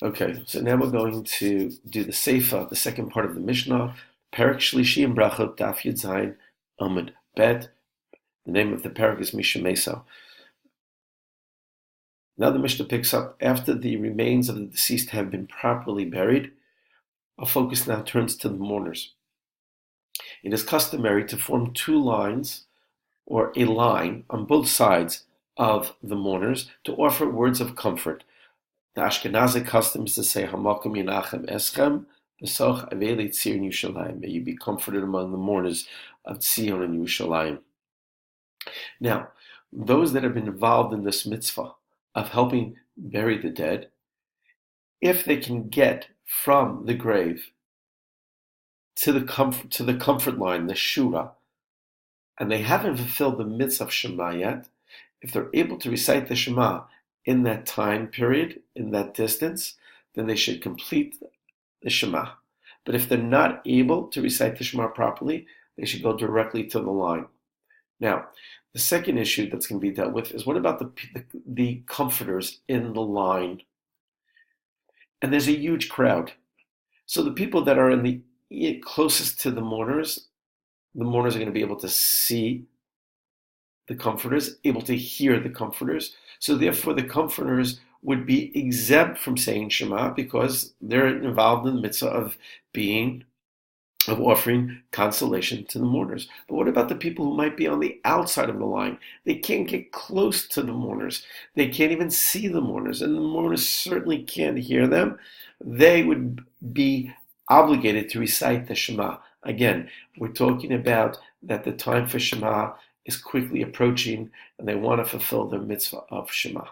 Okay, so now we're going to do the Seifa, the second part of the Mishnah, Perek Shlishi and Brachot Daf Yud Zayin Amud Bet. The name of the parak is Misha Mesa. Now the Mishnah picks up after the remains of the deceased have been properly buried. Our focus now turns to the mourners. It is customary to form two lines or a line on both sides of the mourners to offer words of comfort. The Ashkenazi custom is to say, Hamakom Yinachem Eschem, B'soch Aveli Tzir Yerushalayim. May you be comforted among the mourners of Tzion and Yerushalayim. Now, those that have been involved in this mitzvah of helping bury the dead, if they can get from the grave to the comfort line, the shura, and they haven't fulfilled the mitzvah of Shema yet, if they're able to recite the Shema in that time period, in that distance, then they should complete the Shema. But if they're not able to recite the Shema properly, they should go directly to the line. Now, the second issue that's going to be dealt with is what about the comforters in the line? And there's a huge crowd. So the people that are in the closest to the mourners are going to be able to see the comforters, able to hear the comforters. So therefore the comforters would be exempt from saying Shema because they're involved in the mitzvah of offering consolation to the mourners. But what about the people who might be on the outside of the line? They can't get close to the mourners. They can't even see the mourners, and the mourners certainly can't hear them. They would be obligated to recite the Shema. Again, we're talking about that the time for Shema is quickly approaching, and they want to fulfill their mitzvah of Shema.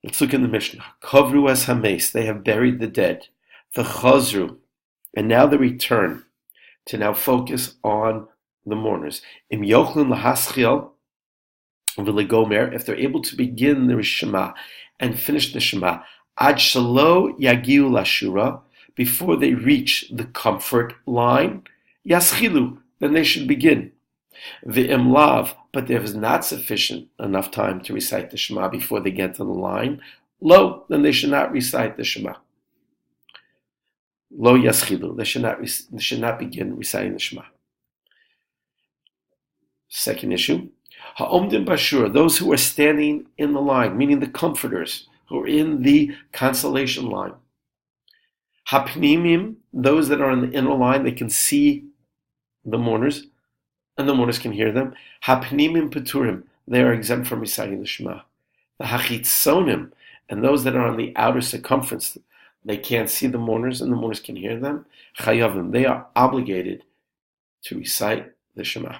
Let's look in the Mishnah. Kovru as hames, they have buried the dead. V'chazru, and now they return to now focus on the mourners. Im yochlin lahaschiel v'legomer, if they're able to begin the Shema and finish the Shema, ad shelo yagiu lashura, before they reach the comfort line, yaschilu, then they should begin. V'im lav, but there is not sufficient enough time to recite the Shema before they get to the line, lo, then they should not recite the Shema. Lo yaschilu, they should not begin reciting the Shema. Second issue, ha'omdim bashur, those who are standing in the line, meaning the comforters who are in the consolation line. Hapnimim, those that are in the inner line, they can see the mourners, and the mourners can hear them. Hapnimim peturim, they are exempt from reciting the Shema. The hachitzonim, and those that are on the outer circumference, they can't see the mourners, and the mourners can hear them. Chayavim, they are obligated to recite the Shema.